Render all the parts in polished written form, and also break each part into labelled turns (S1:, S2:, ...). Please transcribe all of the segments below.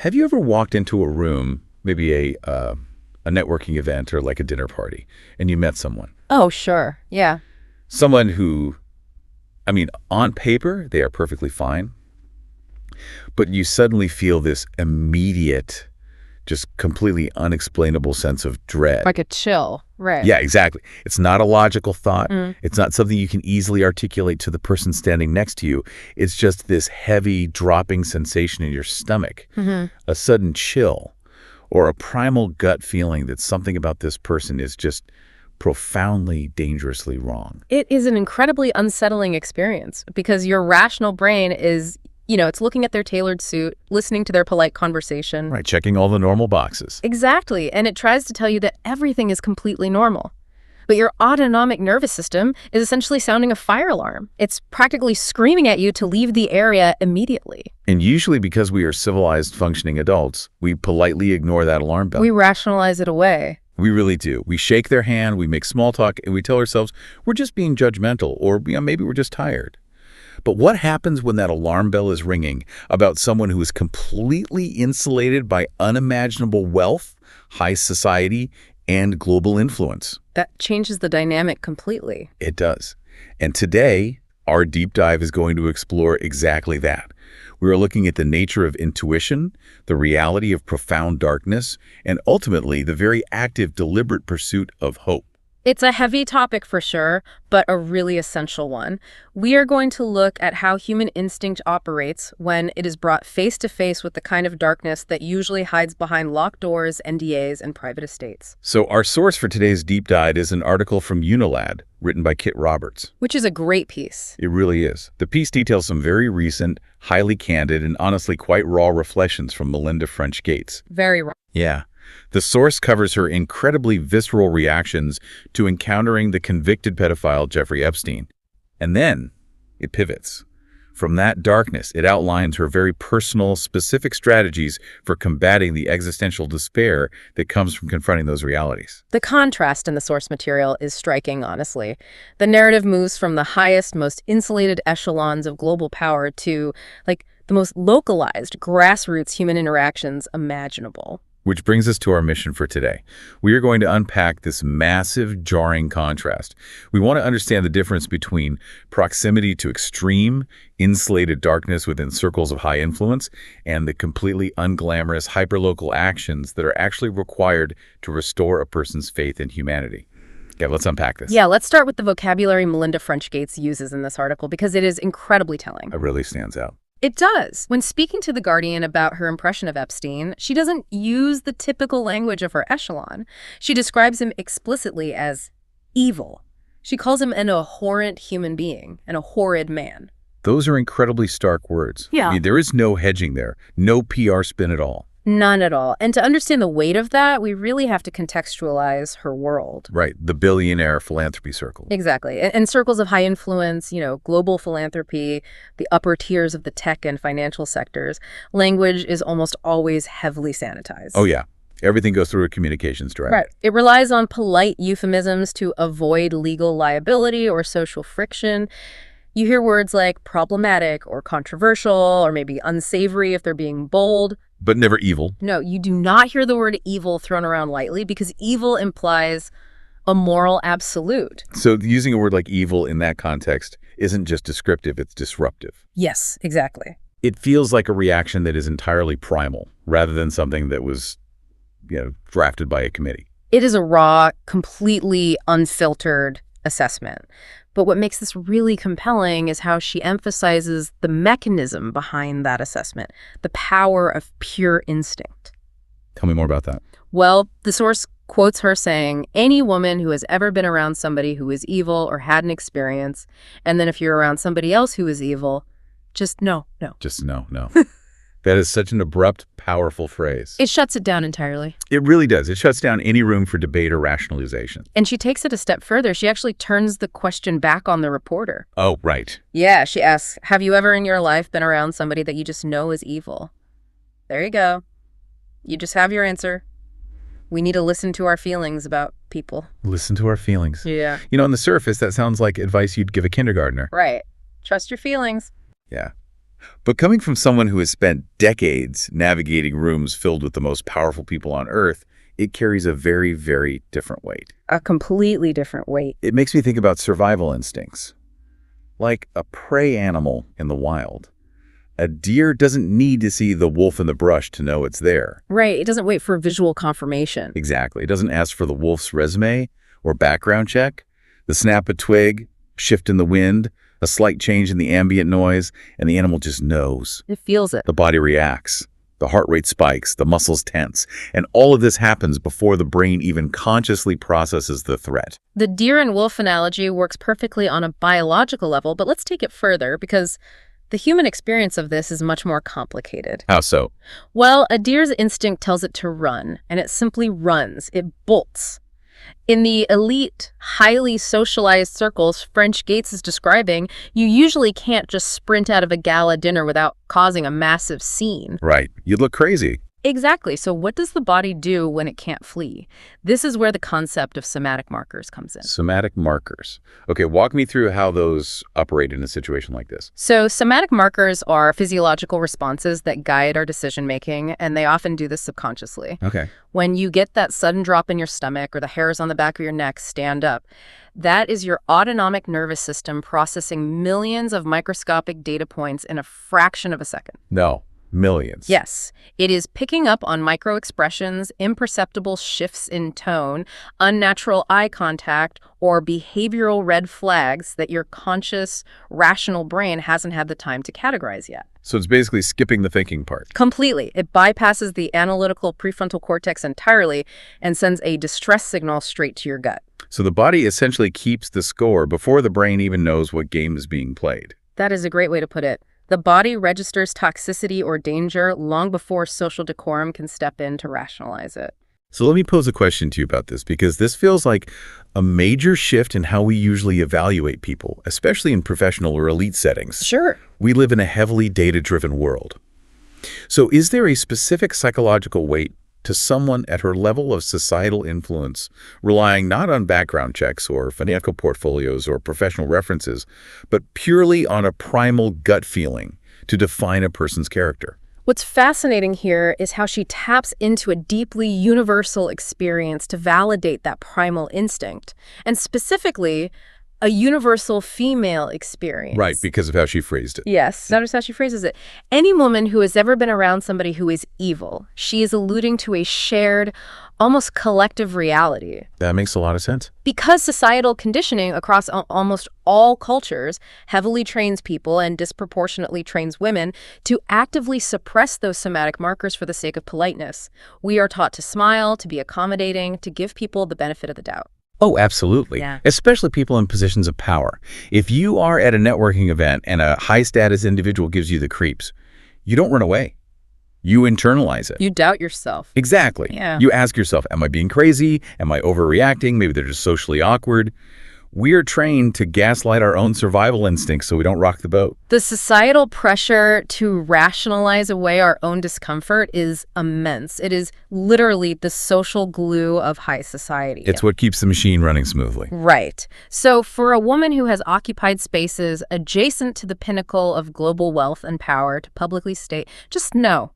S1: Have you ever walked into a room, maybe a networking event or like a dinner party, and you met someone?
S2: Oh, sure. Yeah.
S1: Someone who, I mean, on paper, they are perfectly fine, but you suddenly feel this immediate, just completely unexplainable sense of dread.
S2: Like a chill, right.
S1: Yeah, exactly. It's not a logical thought.
S2: Mm.
S1: It's not something you can easily articulate to the person standing next to you. It's just this heavy dropping sensation in your stomach, a sudden chill, or a primal gut feeling that something about this person is just profoundly, dangerously wrong.
S2: It is an incredibly unsettling experience because your rational brain is, it's looking at their tailored suit, listening to their polite conversation.
S1: Right, checking all the normal boxes.
S2: Exactly, and it tries to tell you that everything is completely normal. But your autonomic nervous system is essentially sounding a fire alarm. It's practically screaming at you to leave the area immediately.
S1: And usually because we are civilized, functioning adults, we politely ignore that alarm bell.
S2: We rationalize it away.
S1: We really do. We shake their hand, we make small talk, and we tell ourselves we're just being judgmental, or maybe we're just tired. But what happens when that alarm bell is ringing about someone who is completely insulated by unimaginable wealth, high society, and global influence?
S2: That changes the dynamic completely.
S1: It does. And today, our deep dive is going to explore exactly that. We are looking at the nature of intuition, the reality of profound darkness, and ultimately the very active, deliberate pursuit of hope.
S2: It's a heavy topic for sure, but a really essential one. We are going to look at how human instinct operates when it is brought face to face with the kind of darkness that usually hides behind locked doors, NDAs, and private estates.
S1: So our source for today's deep dive is an article from Unilad, written by Kit Roberts.
S2: Which is a great piece.
S1: It really is. The piece details some very recent, highly candid, and honestly quite raw reflections from Melinda French Gates.
S2: Very raw.
S1: Yeah. The source covers her incredibly visceral reactions to encountering the convicted pedophile Jeffrey Epstein. And then it pivots. From that darkness, it outlines her very personal, specific strategies for combating the existential despair that comes from confronting those realities.
S2: The contrast in the source material is striking, honestly. The narrative moves from the highest, most insulated echelons of global power to, the most localized, grassroots human interactions imaginable.
S1: Which brings us to our mission for today. We are going to unpack this massive, jarring contrast. We want to understand the difference between proximity to extreme, insulated darkness within circles of high influence and the completely unglamorous, hyperlocal actions that are actually required to restore a person's faith in humanity. Yeah, let's unpack this.
S2: Yeah, let's start with the vocabulary Melinda French Gates uses in this article because it is incredibly telling.
S1: It really stands out.
S2: It does. When speaking to The Guardian about her impression of Epstein, she doesn't use the typical language of her echelon. She describes him explicitly as evil. She calls him an abhorrent human being and a horrid man.
S1: Those are incredibly stark words.
S2: Yeah.
S1: I mean, there is no hedging there, no PR spin at all.
S2: None at all. And to understand the weight of that, we really have to contextualize her world.
S1: Right, the billionaire philanthropy circle.
S2: Exactly. And circles of high influence, global philanthropy, the upper tiers of the tech and financial sectors, language is almost always heavily sanitized.
S1: Oh, yeah. Everything goes through a communications director.
S2: Right. It relies on polite euphemisms to avoid legal liability or social friction. You hear words like problematic or controversial or maybe unsavory if they're being bold.
S1: But never evil.
S2: No, you do not hear the word evil thrown around lightly because evil implies a moral absolute.
S1: So using a word like evil in that context isn't just descriptive, it's disruptive.
S2: Yes, exactly.
S1: It feels like a reaction that is entirely primal rather than something that was, drafted by a committee.
S2: It is a raw, completely unfiltered assessment. But what makes this really compelling is how she emphasizes the mechanism behind that assessment, the power of pure instinct.
S1: Tell me more about that.
S2: Well, the source quotes her saying, any woman who has ever been around somebody who is evil or had an experience, and then if you're around somebody else who is evil, just no.
S1: Just no. That is such an abrupt, powerful phrase.
S2: It shuts it down entirely.
S1: It really does. It shuts down any room for debate or rationalization.
S2: And she takes it a step further. She actually turns the question back on the reporter.
S1: Oh, right.
S2: Yeah, she asks, have you ever in your life been around somebody that you just know is evil? There you go. You just have your answer. We need to listen to our feelings about people.
S1: Listen to our feelings.
S2: Yeah.
S1: On the surface, that sounds like advice you'd give a kindergartner.
S2: Right. Trust your feelings.
S1: Yeah. But coming from someone who has spent decades navigating rooms filled with the most powerful people on Earth, it carries a very, very different weight.
S2: A completely different weight.
S1: It makes me think about survival instincts. Like a prey animal in the wild. A deer doesn't need to see the wolf in the brush to know it's there.
S2: Right. It doesn't wait for visual confirmation.
S1: Exactly. It doesn't ask for the wolf's resume or background check. The snap of twig, shift in the wind, a slight change in the ambient noise, and the animal just knows.
S2: It feels it.
S1: The body reacts. The heart rate spikes, the muscles tense, and all of this happens before the brain even consciously processes the threat.
S2: The deer and wolf analogy works perfectly on a biological level, but let's take it further because the human experience of this is much more complicated.
S1: How so?
S2: Well, a deer's instinct tells it to run, and it simply runs. It bolts. In the elite, highly socialized circles French Gates is describing, you usually can't just sprint out of a gala dinner without causing a massive scene.
S1: Right. You'd look crazy.
S2: Exactly. So what does the body do when it can't flee? This is where the concept of somatic markers comes in.
S1: Somatic markers. Okay, walk me through how those operate in a situation like this.
S2: So somatic markers are physiological responses that guide our decision-making, and they often do this subconsciously.
S1: Okay.
S2: When you get that sudden drop in your stomach or the hairs on the back of your neck stand up, that is your autonomic nervous system processing millions of microscopic data points in a fraction of a second.
S1: No. Millions.
S2: Yes. It is picking up on micro-expressions, imperceptible shifts in tone, unnatural eye contact, or behavioral red flags that your conscious, rational brain hasn't had the time to categorize yet.
S1: So it's basically skipping the thinking part.
S2: Completely. It bypasses the analytical prefrontal cortex entirely and sends a distress signal straight to your gut.
S1: So the body essentially keeps the score before the brain even knows what game is being played.
S2: That is a great way to put it. The body registers toxicity or danger long before social decorum can step in to rationalize it.
S1: So let me pose a question to you about this, because this feels like a major shift in how we usually evaluate people, especially in professional or elite settings.
S2: Sure.
S1: We live in a heavily data-driven world. So is there a specific psychological weight to someone at her level of societal influence, relying not on background checks or financial portfolios or professional references, but purely on a primal gut feeling to define a person's character?
S2: What's fascinating here is how she taps into a deeply universal experience to validate that primal instinct, and specifically, a universal female experience.
S1: Right, because of how she phrased it.
S2: Yes, notice how she phrases it. Any woman who has ever been around somebody who is evil, she is alluding to a shared, almost collective reality.
S1: That makes a lot of sense.
S2: Because societal conditioning across almost all cultures heavily trains people and disproportionately trains women to actively suppress those somatic markers for the sake of politeness. We are taught to smile, to be accommodating, to give people the benefit of the doubt.
S1: Oh, absolutely.
S2: Yeah.
S1: Especially people in positions of power. If you are at a networking event and a high-status individual gives you the creeps, you don't run away. You internalize it.
S2: You doubt yourself.
S1: Exactly.
S2: Yeah.
S1: You ask yourself, am I being crazy? Am I overreacting? Maybe they're just socially awkward. We are trained to gaslight our own survival instincts so we don't rock the boat.
S2: The societal pressure to rationalize away our own discomfort is immense. It is literally the social glue of high society.
S1: It's what keeps the machine running smoothly.
S2: Right. So for a woman who has occupied spaces adjacent to the pinnacle of global wealth and power to publicly state, just no,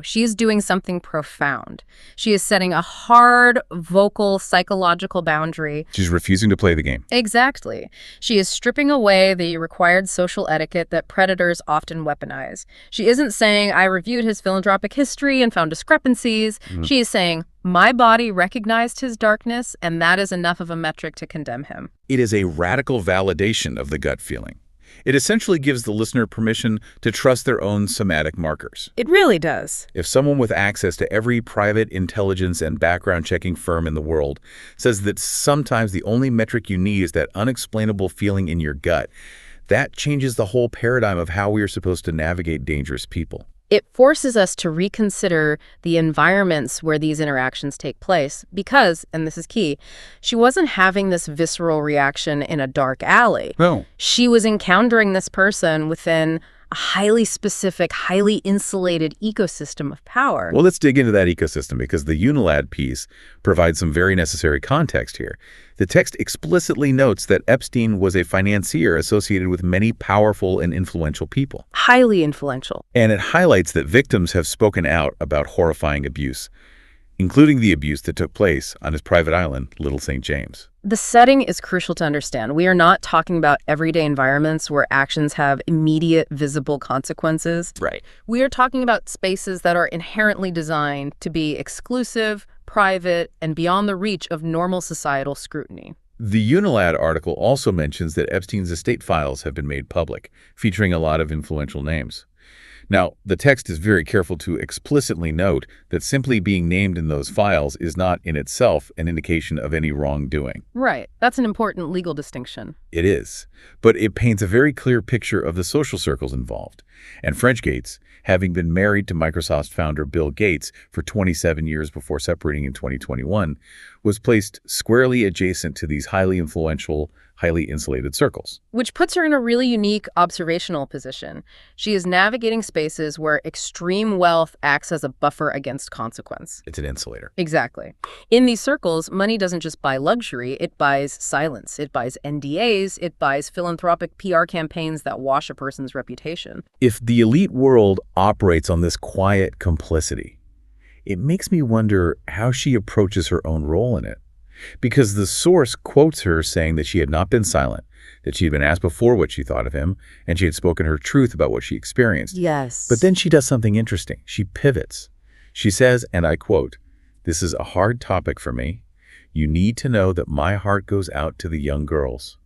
S2: she is doing something profound. She is setting a hard, vocal, psychological boundary.
S1: She's refusing to play the game.
S2: Exactly. She is stripping away the required social etiquette that predators often weaponize. She isn't saying, I reviewed his philanthropic history and found discrepancies. She is saying, my body recognized his darkness, and that is enough of a metric to condemn him.
S1: It is a radical validation of the gut feeling. It essentially gives the listener permission to trust their own somatic markers.
S2: It really does.
S1: If someone with access to every private intelligence and background checking firm in the world says that sometimes the only metric you need is that unexplainable feeling in your gut, that changes the whole paradigm of how we are supposed to navigate dangerous people.
S2: It forces us to reconsider the environments where these interactions take place because, and this is key, she wasn't having this visceral reaction in a dark alley.
S1: No.
S2: She was encountering this person within a highly specific, highly insulated ecosystem of power.
S1: Well, let's dig into that ecosystem because the Unilad piece provides some very necessary context here. The text explicitly notes that Epstein was a financier associated with many powerful and influential people.
S2: Highly influential.
S1: And it highlights that victims have spoken out about horrifying abuse, including the abuse that took place on his private island, Little St. James.
S2: The setting is crucial to understand. We are not talking about everyday environments where actions have immediate, visible consequences.
S1: Right.
S2: We are talking about spaces that are inherently designed to be exclusive, private, and beyond the reach of normal societal scrutiny.
S1: The Unilad article also mentions that Epstein's estate files have been made public, featuring a lot of influential names. Now, the text is very careful to explicitly note that simply being named in those files is not in itself an indication of any wrongdoing.
S2: Right. That's an important legal distinction.
S1: It is, but it paints a very clear picture of the social circles involved. And French Gates, having been married to Microsoft's founder Bill Gates for 27 years before separating in 2021, was placed squarely adjacent to these highly influential, highly insulated circles.
S2: Which puts her in a really unique observational position. She is navigating spaces where extreme wealth acts as a buffer against consequence.
S1: It's an insulator.
S2: Exactly. In these circles, money doesn't just buy luxury, it buys silence. It buys NDAs, it buys philanthropic PR campaigns that wash a person's reputation.
S1: If the elite world operates on this quiet complicity, it makes me wonder how she approaches her own role in it. Because the source quotes her saying that she had not been silent, that she had been asked before what she thought of him, and she had spoken her truth about what she experienced.
S2: Yes.
S1: But then she does something interesting. She pivots. She says, and I quote, "This is a hard topic for me. You need to know that my heart goes out to the young girls.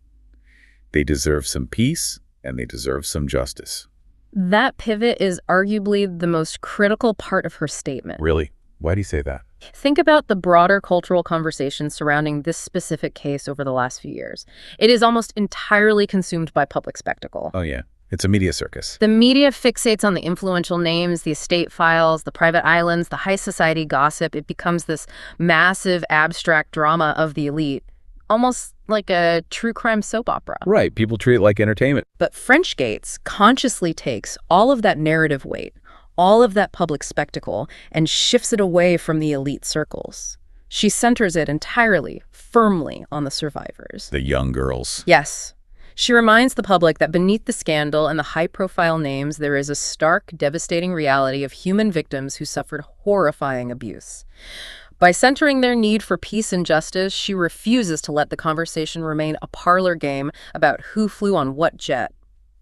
S1: They deserve some peace, and they deserve some justice."
S2: That pivot is arguably the most critical part of her statement.
S1: Really? Why do you say that?
S2: Think about the broader cultural conversation surrounding this specific case over the last few years. It is almost entirely consumed by public spectacle.
S1: Oh, yeah. It's a media circus.
S2: The media fixates on the influential names, the estate files, the private islands, the high society gossip. It becomes this massive, abstract drama of the elite, almost like a true crime soap opera.
S1: Right. People treat it like entertainment.
S2: But French Gates consciously takes all of that narrative weight, all of that public spectacle, and shifts it away from the elite circles. She centers it entirely, firmly on the survivors.
S1: The young girls.
S2: Yes. She reminds the public that beneath the scandal and the high-profile names, there is a stark, devastating reality of human victims who suffered horrifying abuse. By centering their need for peace and justice, she refuses to let the conversation remain a parlor game about who flew on what jet.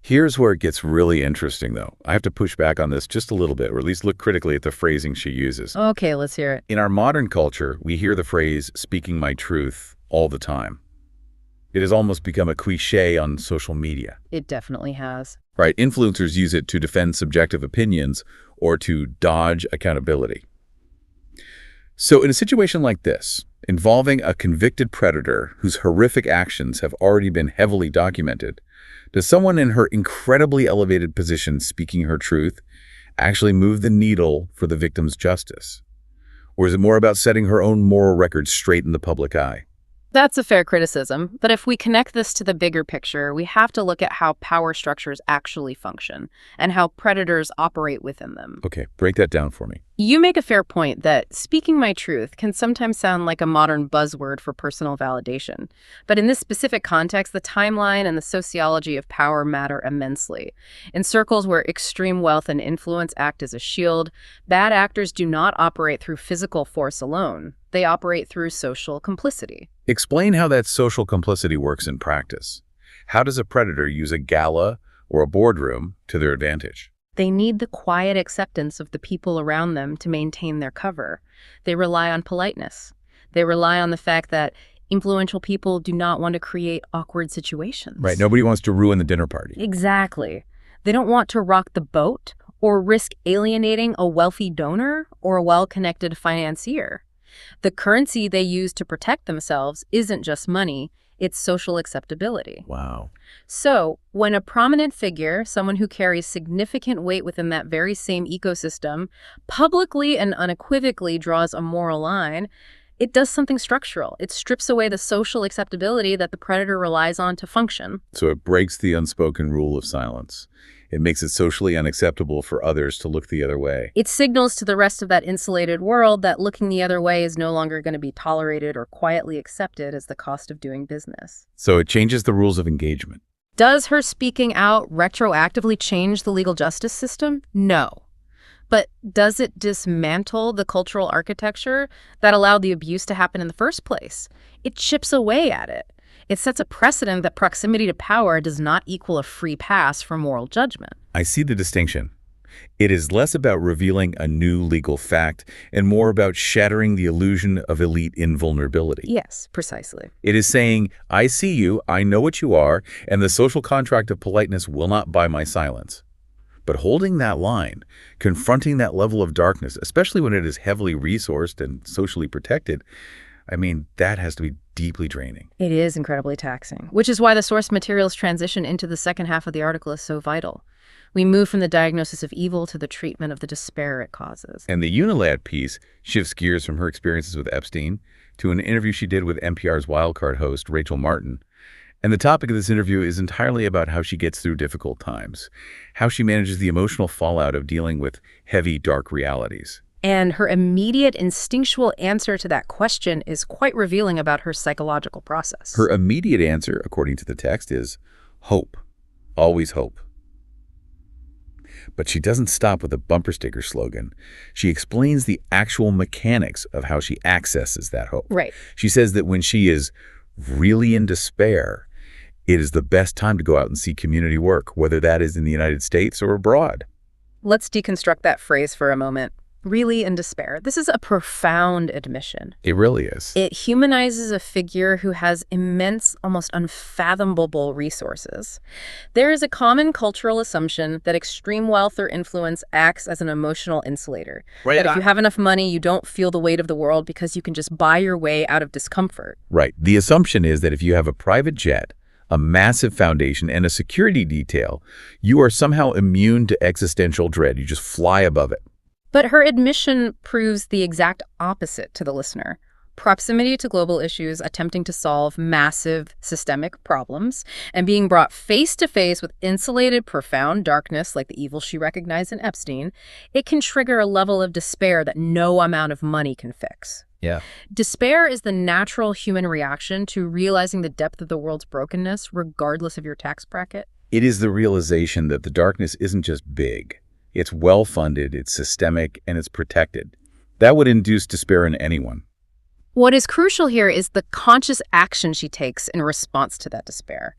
S1: Here's where it gets really interesting, though. I have to push back on this just a little bit, or at least look critically at the phrasing she uses.
S2: Okay, let's hear it.
S1: In our modern culture, we hear the phrase, "speaking my truth," all the time. It has almost become a cliche on social media.
S2: It definitely has.
S1: Right? Influencers use it to defend subjective opinions or to dodge accountability. So in a situation like this, involving a convicted predator whose horrific actions have already been heavily documented, does someone in her incredibly elevated position speaking her truth actually move the needle for the victim's justice? Or is it more about setting her own moral record straight in the public eye?
S2: That's a fair criticism, but if we connect this to the bigger picture, we have to look at how power structures actually function and how predators operate within them.
S1: Okay, break that down for me.
S2: You make a fair point that speaking my truth can sometimes sound like a modern buzzword for personal validation. But in this specific context, the timeline and the sociology of power matter immensely. In circles where extreme wealth and influence act as a shield, bad actors do not operate through physical force alone. They operate through social complicity.
S1: Explain how that social complicity works in practice. How does a predator use a gala or a boardroom to their advantage?
S2: They need the quiet acceptance of the people around them to maintain their cover. They rely on politeness. They rely on the fact that influential people do not want to create awkward situations.
S1: Right, nobody wants to ruin the dinner party.
S2: Exactly. They don't want to rock the boat or risk alienating a wealthy donor or a well-connected financier. The currency they use to protect themselves isn't just money, it's social acceptability.
S1: Wow.
S2: So, when a prominent figure, someone who carries significant weight within that very same ecosystem, publicly and unequivocally draws a moral line, it does something structural. It strips away the social acceptability that the predator relies on to function.
S1: So it breaks the unspoken rule of silence. It makes it socially unacceptable for others to look the other way.
S2: It signals to the rest of that insulated world that looking the other way is no longer going to be tolerated or quietly accepted as the cost of doing business.
S1: So it changes the rules of engagement.
S2: Does her speaking out retroactively change the legal justice system? No. But does it dismantle the cultural architecture that allowed the abuse to happen in the first place? It chips away at it. It sets a precedent that proximity to power does not equal a free pass for moral judgment.
S1: I see the distinction. It is less about revealing a new legal fact and more about shattering the illusion of elite invulnerability.
S2: Yes, precisely.
S1: It is saying, I see you, I know what you are, and the social contract of politeness will not buy my silence. But holding that line, confronting that level of darkness, especially when it is heavily resourced and socially protected, I mean, that has to be deeply draining.
S2: It is incredibly taxing, which is why the source material's transition into the second half of the article is so vital. We move from the diagnosis of evil to the treatment of the despair it causes.
S1: And the Unilad piece shifts gears from her experiences with Epstein to an interview she did with NPR's Wildcard host, Rachel Martin. And the topic of this interview is entirely about how she gets through difficult times, how she manages the emotional fallout of dealing with heavy, dark realities.
S2: And her immediate instinctual answer to that question is quite revealing about her psychological process.
S1: Her immediate answer, according to the text, is hope. Always hope. But she doesn't stop with a bumper sticker slogan. She explains the actual mechanics of how she accesses that hope.
S2: Right.
S1: She says that when she is really in despair, it is the best time to go out and see community work, whether that is in the United States or abroad.
S2: Let's deconstruct that phrase for a moment. Really in despair. This is a profound admission.
S1: It really is.
S2: It humanizes a figure who has immense, almost unfathomable resources. There is a common cultural assumption that extreme wealth or influence acts as an emotional insulator.
S1: Right.
S2: That if you have enough money, you don't feel the weight of the world because you can just buy your way out of discomfort.
S1: Right. The assumption is that if you have a private jet, a massive foundation, and a security detail, you are somehow immune to existential dread. You just fly above it.
S2: But her admission proves the exact opposite to the listener. Proximity to global issues, attempting to solve massive systemic problems, and being brought face to face with insulated, profound darkness like the evil she recognized in Epstein, it can trigger a level of despair that no amount of money can fix.
S1: Yeah.
S2: Despair is the natural human reaction to realizing the depth of the world's brokenness, regardless of your tax bracket.
S1: It is the realization that the darkness isn't just big. It's well-funded, it's systemic, and it's protected. That would induce despair in anyone.
S2: What is crucial here is the conscious action she takes in response to that despair.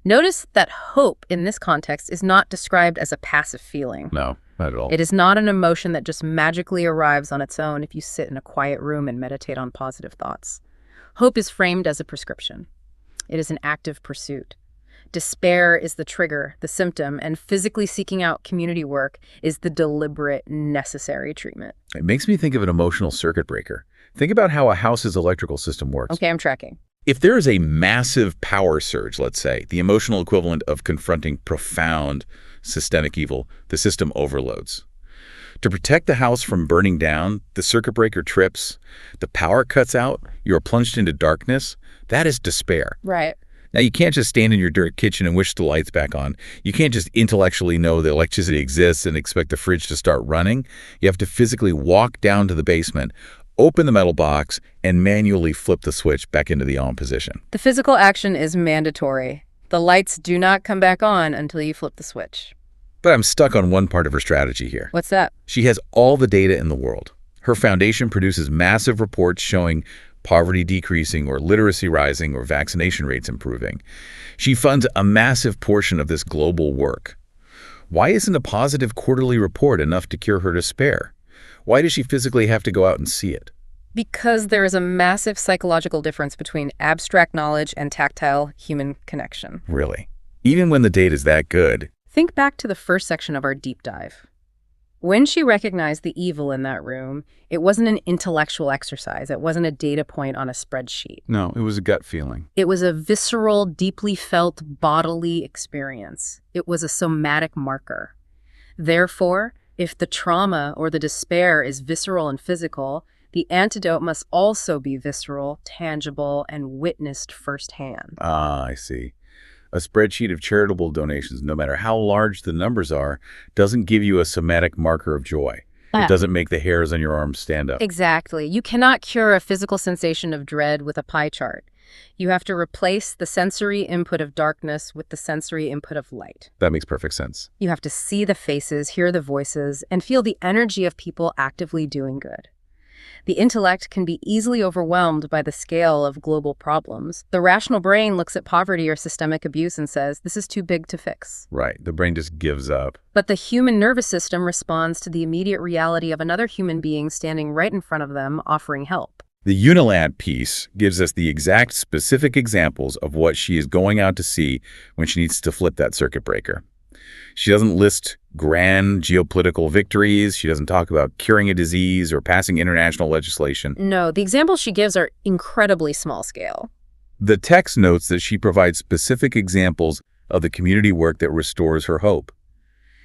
S2: Notice that hope in this context is not described as a passive feeling.
S1: No, not at all.
S2: It is not an emotion that just magically arrives on its own if you sit in a quiet room and meditate on positive thoughts. Hope is framed as a prescription. It is an active pursuit. Despair is the trigger, the symptom, and physically seeking out community work is the deliberate, necessary treatment.
S1: It makes me think of an emotional circuit breaker. Think about how a house's electrical system works.
S2: Okay, I'm tracking.
S1: If there is a massive power surge, let's say, the emotional equivalent of confronting profound systemic evil, the system overloads. To protect the house from burning down, the circuit breaker trips, the power cuts out, you're plunged into darkness. That is despair.
S2: Right.
S1: Now, you can't just stand in your dirt kitchen and wish the lights back on. You can't just intellectually know that electricity exists and expect the fridge to start running. You have to physically walk down to the basement, open the metal box, and manually flip the switch back into the on position.
S2: The physical action is mandatory. The lights do not come back on until you flip the switch.
S1: But I'm stuck on one part of her strategy here.
S2: What's that?
S1: She has all the data in the world. Her foundation produces massive reports showing poverty decreasing or literacy rising or vaccination rates improving. She funds a massive portion of this global work. Why isn't a positive quarterly report enough to cure her despair? Why does she physically have to go out and see it?
S2: Because there is a massive psychological difference between abstract knowledge and tactile human connection.
S1: Really? Even when the data is that good?
S2: Think back to the first section of our deep dive. When she recognized the evil in that room, it wasn't an intellectual exercise. It wasn't a data point on a spreadsheet.
S1: No, it was a gut feeling.
S2: It was a visceral, deeply felt bodily experience. It was a somatic marker. Therefore, if the trauma or the despair is visceral and physical, the antidote must also be visceral, tangible, and witnessed firsthand.
S1: Ah, I see. A spreadsheet of charitable donations, no matter how large the numbers are, doesn't give you a somatic marker of joy. It doesn't make the hairs on your arms stand up.
S2: Exactly. You cannot cure a physical sensation of dread with a pie chart. You have to replace the sensory input of darkness with the sensory input of light.
S1: That makes perfect sense.
S2: You have to see the faces, hear the voices, and feel the energy of people actively doing good. The intellect can be easily overwhelmed by the scale of global problems. The rational brain looks at poverty or systemic abuse and says, this is too big to fix.
S1: Right. The brain just gives up.
S2: But the human nervous system responds to the immediate reality of another human being standing right in front of them, offering help.
S1: The UNILAD piece gives us the exact specific examples of what she is going out to see when she needs to flip that circuit breaker. She doesn't list grand geopolitical victories. She doesn't talk about curing a disease or passing international legislation.
S2: No, the examples she gives are incredibly small scale.
S1: The text notes that she provides specific examples of the community work that restores her hope.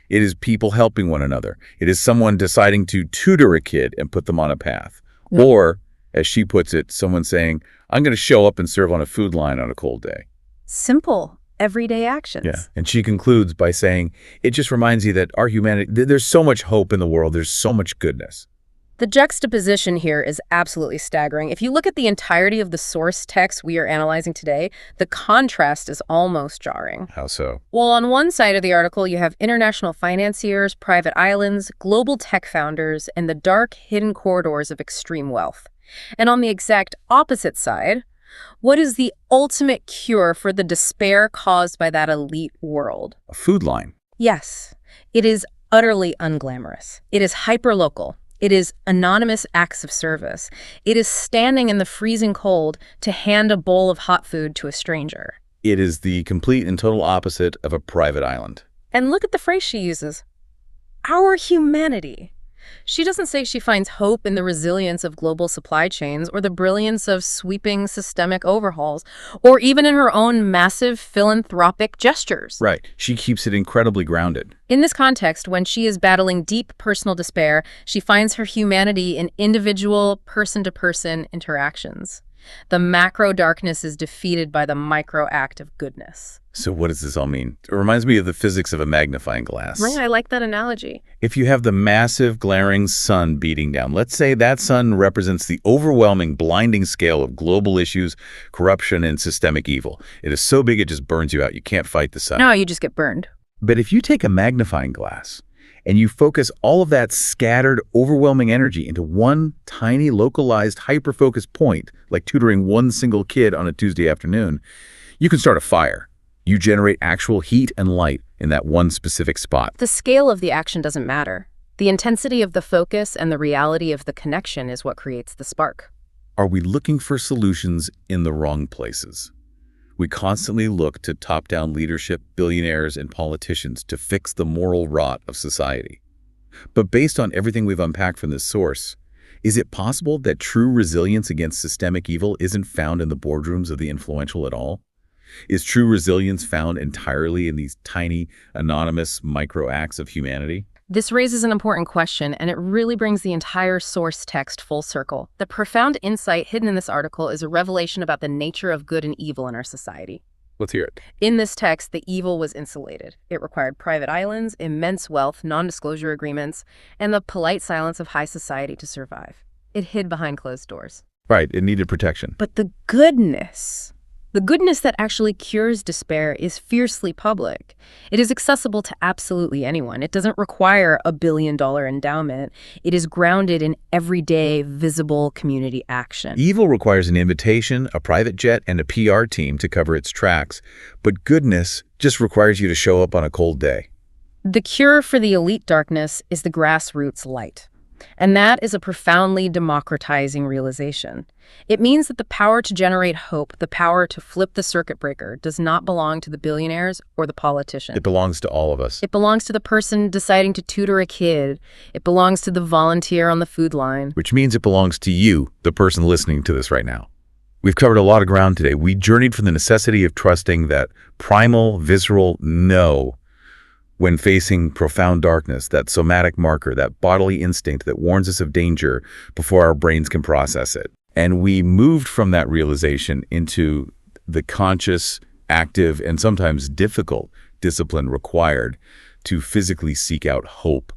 S1: It is people helping one another. It is someone deciding to tutor a kid and put them on a path. Or, as she puts it, someone saying, I'm going to show up and serve on a food line on a cold day.
S2: Simple, everyday actions.
S1: Yeah. And she concludes by saying, it just reminds you that our humanity, there's so much hope in the world. There's so much goodness.
S2: The juxtaposition here is absolutely staggering. If you look at the entirety of the source text we are analyzing today, the contrast is almost jarring.
S1: How so?
S2: Well, on one side of the article, you have international financiers, private islands, global tech founders, and the dark, hidden corridors of extreme wealth. And on the exact opposite side, what is the ultimate cure for the despair caused by that elite world?
S1: A food line.
S2: Yes, it is utterly unglamorous. It is hyperlocal. It is anonymous acts of service. It is standing in the freezing cold to hand a bowl of hot food to a stranger.
S1: It is the complete and total opposite of a private island.
S2: And look at the phrase she uses. Our humanity. She doesn't say she finds hope in the resilience of global supply chains or the brilliance of sweeping systemic overhauls, or even in her own massive philanthropic gestures.
S1: Right. She keeps it incredibly grounded.
S2: In this context, when she is battling deep personal despair, she finds her humanity in individual, person-to-person interactions. The macro darkness is defeated by the micro act of goodness.
S1: So what does this all mean? It reminds me of the physics of a magnifying glass.
S2: Right, I like that analogy.
S1: If you have the massive glaring sun beating down, let's say that sun represents the overwhelming, blinding scale of global issues, corruption, and systemic evil. It is so big it just burns you out. You can't fight the sun.
S2: No, you just get burned.
S1: But if you take a magnifying glass and you focus all of that scattered, overwhelming energy into one tiny, localized, hyper-focused point, like tutoring one single kid on a Tuesday afternoon, you can start a fire. You generate actual heat and light in that one specific spot.
S2: The scale of the action doesn't matter. The intensity of the focus and the reality of the connection is what creates the spark.
S1: Are we looking for solutions in the wrong places? We constantly look to top-down leadership, billionaires, and politicians to fix the moral rot of society. But based on everything we've unpacked from this source, is it possible that true resilience against systemic evil isn't found in the boardrooms of the influential at all? Is true resilience found entirely in these tiny, anonymous micro acts of humanity?
S2: This raises an important question, and it really brings the entire source text full circle. The profound insight hidden in this article is a revelation about the nature of good and evil in our society.
S1: Let's hear it.
S2: In this text, the evil was insulated. It required private islands, immense wealth, non-disclosure agreements, and the polite silence of high society to survive. It hid behind closed doors.
S1: Right, it needed protection.
S2: But the goodness that actually cures despair is fiercely public. It is accessible to absolutely anyone. It doesn't require a billion-dollar endowment. It is grounded in everyday, visible community action.
S1: Evil requires an invitation, a private jet, and a PR team to cover its tracks. But goodness just requires you to show up on a cold day.
S2: The cure for the elite darkness is the grassroots light. And that is a profoundly democratizing realization. It means that the power to generate hope, the power to flip the circuit breaker, does not belong to the billionaires or the politician.
S1: It belongs to all of us.
S2: It belongs to the person deciding to tutor a kid. It belongs to the volunteer on the food line.
S1: Which means it belongs to you, the person listening to this right now. We've covered a lot of ground today. We journeyed from the necessity of trusting that primal, visceral no when facing profound darkness, that somatic marker, that bodily instinct that warns us of danger before our brains can process it. And we moved from that realization into the conscious, active and sometimes difficult discipline required to physically seek out hope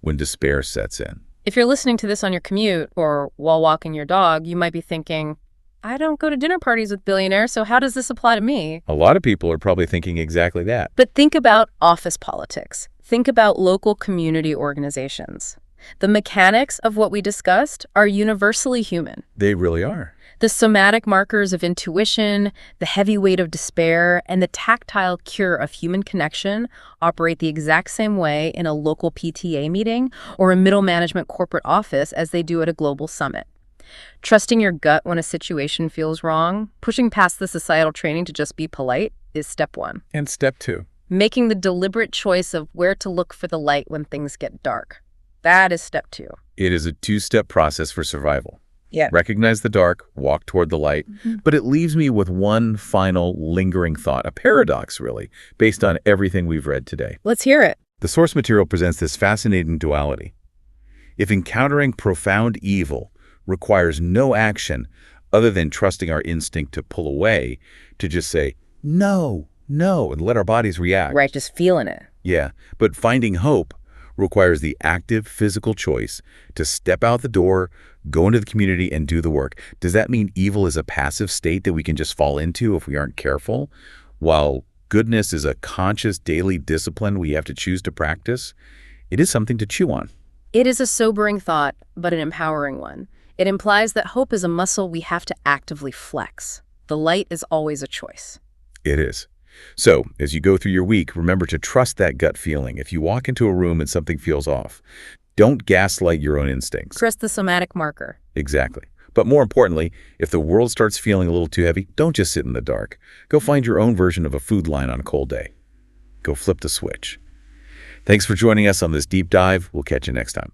S1: when despair sets in.
S2: If you're listening to this on your commute or while walking your dog, you might be thinking, I don't go to dinner parties with billionaires, so how does this apply to me?
S1: A lot of people are probably thinking exactly that.
S2: But think about office politics. Think about local community organizations. The mechanics of what we discussed are universally human.
S1: They really are.
S2: The somatic markers of intuition, the heavy weight of despair, and the tactile cure of human connection operate the exact same way in a local PTA meeting or a middle management corporate office as they do at a global summit. Trusting your gut when a situation feels wrong, pushing past the societal training to just be polite, is step one.
S1: And step two.
S2: Making the deliberate choice of where to look for the light when things get dark. That is step two.
S1: It is a two-step process for survival.
S2: Yeah.
S1: Recognize the dark, walk toward the light. But it leaves me with one final lingering thought, a paradox, really, based on everything we've read today.
S2: Let's hear it.
S1: The source material presents this fascinating duality. If encountering profound evil requires no action other than trusting our instinct to pull away, to just say, no, no, and let our bodies react.
S2: Right, just feeling it.
S1: Yeah, but finding hope requires the active physical choice to step out the door, go into the community, and do the work. Does that mean evil is a passive state that we can just fall into if we aren't careful, while goodness is a conscious daily discipline we have to choose to practice? It is something to chew on.
S2: It is a sobering thought, but an empowering one. It implies that hope is a muscle we have to actively flex. The light is always a choice.
S1: It is. So, as you go through your week, remember to trust that gut feeling. If you walk into a room and something feels off, don't gaslight your own instincts.
S2: Trust the somatic marker.
S1: Exactly. But more importantly, if the world starts feeling a little too heavy, don't just sit in the dark. Go find your own version of a food line on a cold day. Go flip the switch. Thanks for joining us on this deep dive. We'll catch you next time.